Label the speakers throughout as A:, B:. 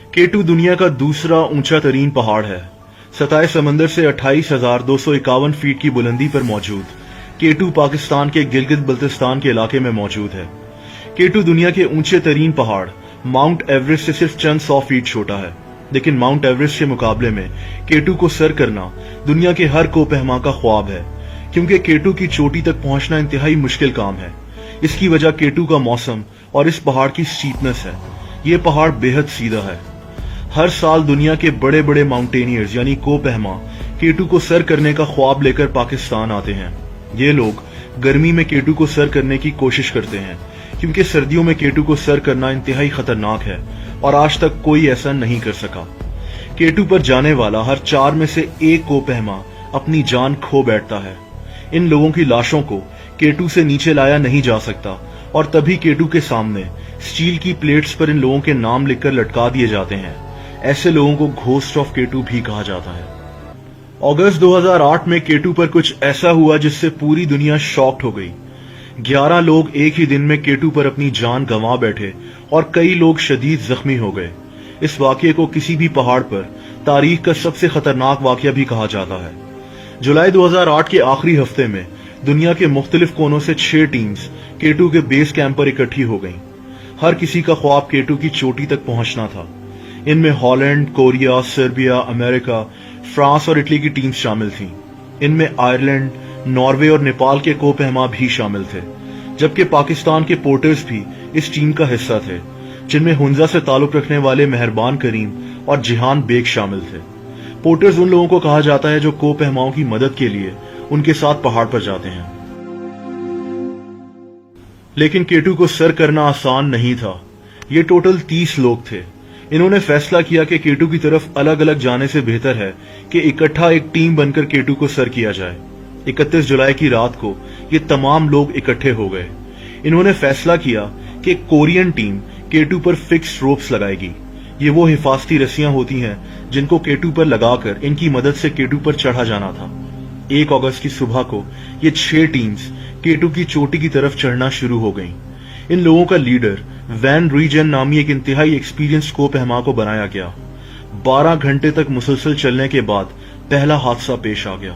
A: केटू दुनिया का दूसरा ऊंचा तरीन पहाड़ है। सतह समंदर से 28,251 फीट की बुलंदी पर मौजूद केटू पाकिस्तान के गिलगित बल्तिस्तान के इलाके में मौजूद है। केटू दुनिया के ऊंचे तरीन पहाड़ माउंट एवरेस्ट से सिर्फ चंद 100 फीट छोटा है, लेकिन माउंट एवरेस्ट के मुकाबले में केटू को सर करना दुनिया के हर कोपहमा का ख्वाब है, क्योंकि केटू की चोटी तक पहुंचना इंतहाई मुश्किल काम है। इसकी वजह केटू का मौसम और इस पहाड़ की स्टीपनेस है। ये पहाड़ बेहद सीधा है। हर साल दुनिया के बड़े बड़े माउंटेनियर्स यानी कोपहमा केटू को सर करने का ख्वाब लेकर पाकिस्तान आते हैं। ये लोग गर्मी में केटू को सर करने की कोशिश करते हैं, क्योंकि सर्दियों में केटू को सर करना इंतहाई खतरनाक है और आज तक कोई ऐसा नहीं कर सका। केटू पर जाने वाला हर 4 में से 1 कोपहमा अपनी जान खो बैठता है। इन लोगों की लाशों को केटू से नीचे लाया नहीं जा सकता और तभी केटू के सामने स्टील की प्लेट्स पर इन लोगों के नाम लिखकर लटका दिए जाते हैं। ऐसे लोगों को घोस्ट ऑफ केटू भी कहा जाता है। अगस्त 2008 में केटू पर कुछ ऐसा हुआ जिससे पूरी दुनिया शॉक्ड हो गई। 11 लोग एक ही दिन में केटू पर अपनी जान गंवा बैठे और कई लोग शदीद जख्मी हो गए। इस वाकये को किसी भी पहाड़ पर तारीख का सबसे खतरनाक वाकया भी कहा जाता है। जुलाई 2008 के आखिरी हफ्ते में दुनिया के मुख्तलिफ कोनों से 6 टीम्स केटू के बेस कैंप पर इकट्ठी हो गईं। हर किसी का ख्वाब केटू की चोटी तक पहुंचना था। इनमें Holland, Korea, Serbia, America, France और इटली की टीम्स शामिल थीं। इनमें आयरलैंड, नॉर्वे और नेपाल के कोपहमा भी शामिल थे, जबकि पाकिस्तान के पोर्टर्स भी इस टीम का हिस्सा थे, जिनमें हुंजा से ताल्लुक रखने वाले मेहरबान करीम और जिहान बेग शामिल थे। पोर्टर्स उन लोगों को कहा जाता है जो कोपहमाओं की मदद के लिए उनके साथ पहाड़ पर जाते हैं। लेकिन केटू को सर करना आसान नहीं था। ये टोटल 30 लोग थे। इन्होंने फैसला किया कि केटू की तरफ अलग अलग जाने से बेहतर है कि इकट्ठा एक टीम बनकर केटू को सर किया जाए। 31 जुलाई की रात को ये तमाम लोग इकट्ठे हो गए। इन्होंने फैसला किया कि कोरियन टीम केटू पर फिक्स्ड रोप्स लगाएगी। ये वो हिफाजती रस्सियां होती हैं जिनको केटू पर लगाकर इनकी मदद से केटू पर चढ़ा जाना था। 1 अगस्त की सुबह को ये 6 टीम्स केटू की चोटी की तरफ चढ़ना शुरू हो गईं। इन लोगों का लीडर वैन रूइजेन नामी एक इंतहाई एक्सपीरियंस्ड कोपहमा को बनाया गया। 12 घंटे तक मुसलसल चलने के बाद पहला हादसा पेश आ गया।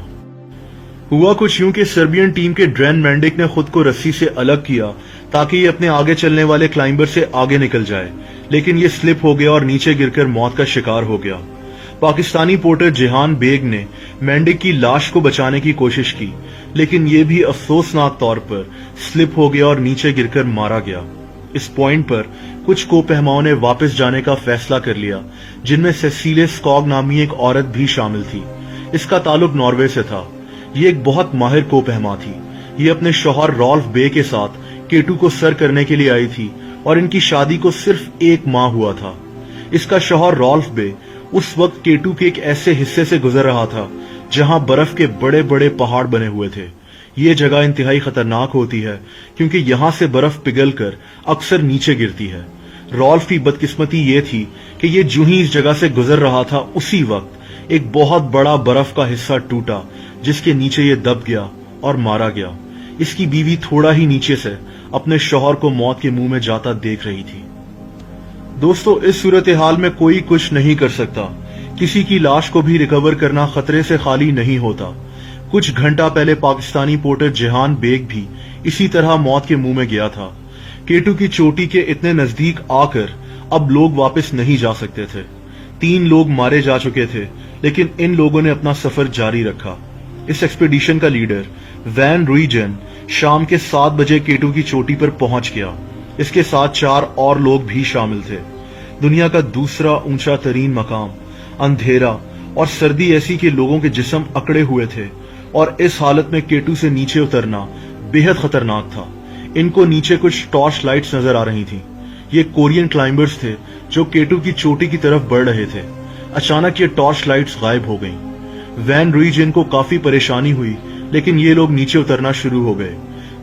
A: हुआ कुछ यूं कि सर्बियन टीम के ड्रेन मैंडिक ने खुद को रस्सी से अलग किया ताकि ये अपने आगे चलने वाले क्लाइंबर से आगे निकल जाए, लेकिन ये स्लिप हो गया और नीचे गिरकर मौत का शिकार हो गया। पाकिस्तानी पोर्टर जिहान बेग ने मैंडिक की लाश को बचाने की कोशिश की, लेकिन ये भी अफसोसनाक तौर पर स्लिप हो गया और नीचे गिरकर मारा गया। इस पॉइंट पर कुछ कोपहमाओं ने वापस जाने का फैसला कर लिया, जिनमें सेसिले स्कॉग नामी एक औरत भी शामिल थी। इसका ताल्लुक नॉर्वे से था। ये एक बहुत माहिर कोपहमा थी। ये अपने शौहर रॉल्फ बे के साथ केटू को सर करने के लिए आई थी और इनकी शादी को सिर्फ 1 माह हुआ था। इसका शौहर रॉल्फ बे उस वक्त केटू के एक ऐसे हिस्से से गुजर रहा था जहां बर्फ के बड़े बड़े पहाड़ बने हुए थे। ये जगह इंतहाई खतरनाक होती है क्योंकि यहां से बर्फ पिघलकर अक्सर नीचे गिरती है। रॉल्फ की बदकिस्मती ये थी कि ये जो ही इस जगह से गुजर रहा था, उसी वक्त एक बहुत बड़ा बर्फ का हिस्सा टूटा, जिसके नीचे ये दब गया और मारा गया। इसकी बीवी थोड़ा ही नीचे से अपने शौहर को मौत के मुंह में जाता देख रही थी। दोस्तों, इस सूरत हाल में कोई कुछ नहीं कर सकता। किसी की लाश को भी रिकवर करना खतरे से खाली नहीं होता। कुछ घंटा पहले पाकिस्तानी पोर्टर जिहान बेग भी इसी तरह मौत के मुंह में गया था। केटू की चोटी के इतने नजदीक आकर अब लोग वापस नहीं जा सकते थे। 3 लोग मारे जा चुके थे, लेकिन इन लोगों ने अपना सफर जारी रखा। इस एक्सपीडिशन का लीडर वैन रूइजेन शाम के 7 बजे केटू की चोटी पर पहुंच गया। इसके साथ 4 और लोग भी शामिल थे। दुनिया का दूसरा ऊंचा तरीन मकाम, अंधेरा और सर्दी ऐसी कि लोगों के जिस्म अकड़े हुए थे और इस हालत में केटू से नीचे उतरना बेहद खतरनाक था। इनको नीचे कुछ टॉर्च लाइट्स नजर आ रही थीं। ये कोरियन क्लाइंबर्स थे जो केटू की चोटी की तरफ बढ़ रहे थे। अचानक ये टॉर्च लाइट्स गायब हो गईं। वैन रूइजेन को काफी परेशानी हुई, लेकिन ये लोग नीचे उतरना शुरू हो गए।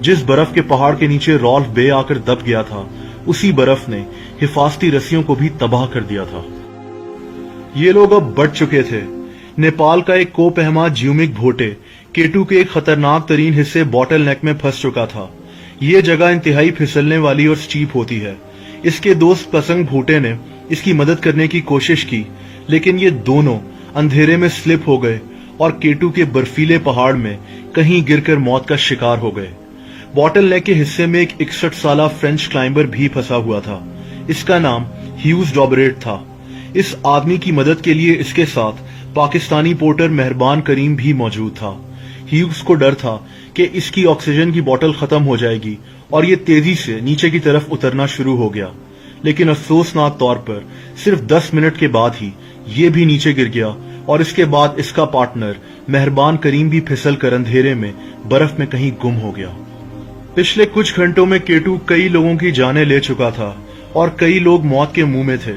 A: जिस बर्फ के पहाड़ के नीचे रॉल्फ बे आकर दब गया था, उसी बर्फ ने हिफाजती रस्सियों को भी तबाह कर दिया था। ये लोग अब बढ़ चुके थे। नेपाल का एक कोपहमा ज्यूमिक भोटे केटू के एक खतरनाक तरीन हिस्से बॉटल नेक में फंस चुका था। ये जगह इंतहाई फिसलने वाली और स्टीप होती है। इसके दोस्त पसंग भोटे ने इसकी मदद करने की कोशिश की, लेकिन ये दोनों अंधेरे में स्लिप हो गए और केटू के बर्फीले पहाड़ में कहीं गिरकर मौत का शिकार हो गए। बॉटल नेक के हिस्से में एक 61 साला फ्रेंच क्लाइंबर भी फंसा हुआ था। इसका नाम ह्यूज डॉबरेट था। इस आदमी की मदद के लिए इसके साथ पाकिस्तानी पोर्टर मेहरबान करीम भी मौजूद था। ह्यूज को डर था कि इसकी ऑक्सीजन की बोतल खत्म हो जाएगी और ये तेजी से नीचे की तरफ उतरना शुरू हो गया, लेकिन अफसोसनाक तौर पर सिर्फ 10 मिनट के बाद ही ये भी नीचे गिर गया और इसके बाद इसका पार्टनर मेहरबान करीम भी फिसल कर अंधेरे में बर्फ में कहीं गुम हो गया। पिछले कुछ घंटों में केटू कई लोगों की जानें ले चुका था और कई लोग मौत के मुंह में थे।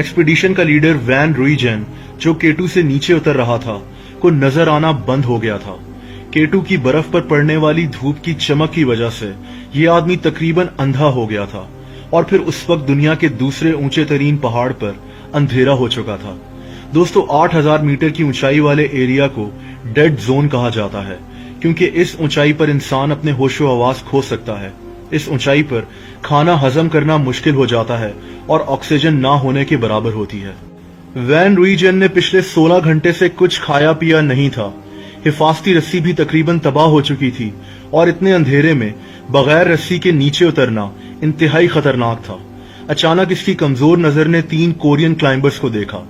A: एक्सपीडिशन का लीडर वैन रूइजेन, जो केटू से नीचे उतर रहा था, को नजर आना बंद हो गया था। केटू की बर्फ पर पड़ने वाली धूप की चमक की वजह से ये आदमी तकरीबन अंधा हो गया था और फिर उस वक्त दुनिया के दूसरे ऊंचे तरीन पहाड़ पर अंधेरा हो चुका था। दोस्तों, 8000 मीटर की ऊंचाई वाले एरिया को डेड जोन कहा जाता है, क्योंकि इस ऊंचाई पर इंसान अपने होशो हवास खो सकता है। इस ऊंचाई पर खाना हजम करना मुश्किल हो जाता है और ऑक्सीजन ना होने के बराबर होती है। वैन रूइजेन ने पिछले 16 घंटे से कुछ खाया पिया नहीं था। हिफाजती रस्सी भी तकरीबन तबाह हो चुकी थी और इतने अंधेरे में बगैर रस्सी के नीचे उतरना इंतहाई खतरनाक था। अचानक इसकी कमजोर नजर ने 3 कोरियन क्लाइंबर्स को देखा।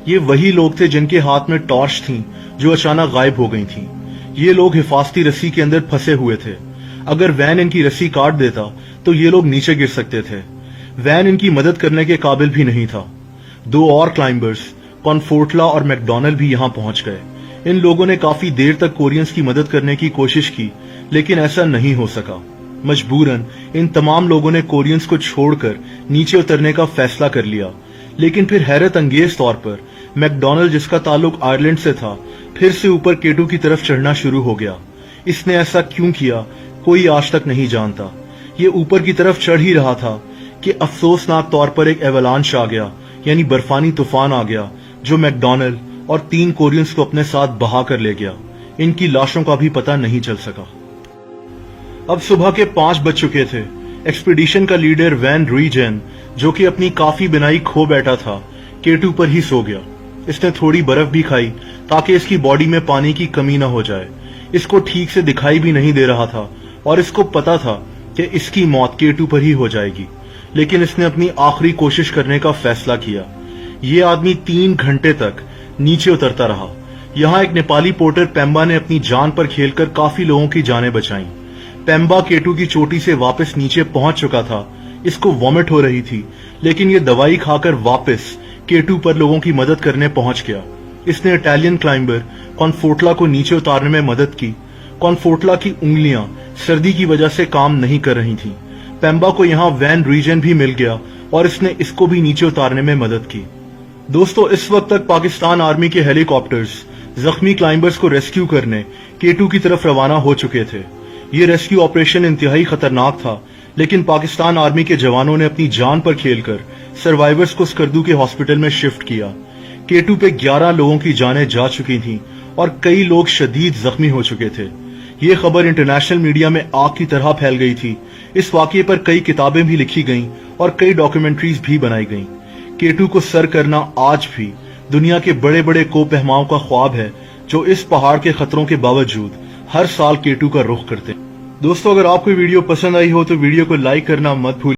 A: ये वही लोग थे जिनके हाथ में टॉर्च थी, जो अचानक गायब हो गई थी। ये लोग हिफाजती रस्सी के अंदर फंसे हुए थे। अगर वैन इनकी रस्सी काट देता तो ये लोग नीचे गिर सकते थे। वैन इनकी मदद करने के काबिल भी नहीं था। 2 और क्लाइंबर्स, कॉनफोर्टला और मैकडोनल्ड, भी यहां पहुंच गए। इन लोगों ने काफी देर तक कोरियंस की मदद करने की कोशिश की, लेकिन ऐसा नहीं हो सका। मजबूरन इन तमाम लोगों ने कोरियंस को छोड़कर नीचे उतरने का फैसला कर लिया। लेकिन फिर हैरत अंगेज तौर पर मैकडोनल्ड, जिसका ताल्लुक आयरलैंड से था, फिर से ऊपर केटू की तरफ चढ़ना शुरू हो गया। इसने ऐसा क्यों किया, कोई आज तक नहीं जानता। ये ऊपर की तरफ चढ़ ही रहा था कि अफसोसनाक तौर पर एक एवलांच आ गया, यानी बर्फानी तूफान आ गया, जो मैकडोनल्ड और 3 कोरियंस को अपने साथ बहा कर ले गया। इनकी लाशों का भी पता नहीं चल सका। अब सुबह के 5 बज चुके थे। एक्सपीडिशन का लीडर वैन रूइजेन, जो कि अपनी काफी बिनाई खो बैठा था, केटू पर ही सो गया। इसने थोड़ी बर्फ भी खाई ताकि इसकी बॉडी में पानी की कमी न हो जाए। इसको ठीक से दिखाई भी नहीं दे रहा था और इसको पता था कि इसकी मौत केटू पर ही हो जाएगी, लेकिन इसने अपनी आखिरी कोशिश करने का फैसला किया। ये आदमी 3 घंटे तक नीचे उतरता रहा। यहाँ एक नेपाली पोर्टर पेम्बा ने अपनी जान पर खेलकर काफी लोगों की जानें बचाई। पेम्बा केटू की चोटी से वापस नीचे पहुंच चुका था। इसको वॉमिट हो रही थी, लेकिन ये दवाई खाकर वापस केटू पर लोगों की मदद करने पहुंच गया। इसने इटालियन क्लाइंबर कॉनफोर्टला को नीचे उतारने में मदद की। कॉनफोर्टला की उंगलियां सर्दी की वजह से काम नहीं कर रही थीं। पेम्बा को यहाँ वैन रूइजेन भी मिल गया और इसने इसको भी नीचे उतारने में मदद की। दोस्तों, इस वक्त तक पाकिस्तान आर्मी के हेलीकॉप्टर्स जख्मी क्लाइंबर्स को रेस्क्यू करने केटू की तरफ रवाना हो चुके थे। ये रेस्क्यू ऑपरेशन इंतहाई खतरनाक था, लेकिन पाकिस्तान आर्मी के जवानों ने अपनी जान पर खेलकर सर्वाइवर्स को स्कर्दू के हॉस्पिटल में शिफ्ट किया। केटू पे 11 लोगों की जानें जा चुकी थीं और कई लोग शदीद जख्मी हो चुके थे। ये खबर इंटरनेशनल मीडिया में आग की तरह फैल गई थी। इस वाकये पर कई किताबें भी लिखी गईं और कई डॉक्यूमेंट्रीज भी बनाई गईं। केटू को सर करना आज भी दुनिया के बड़े बड़े कोपहमाओं का ख्वाब है, जो इस पहाड़ के खतरों के बावजूद हर साल केटू का रुख करते हैं। दोस्तों, अगर आपको वीडियो पसंद आई हो तो वीडियो को लाइक करना मत भूलिए।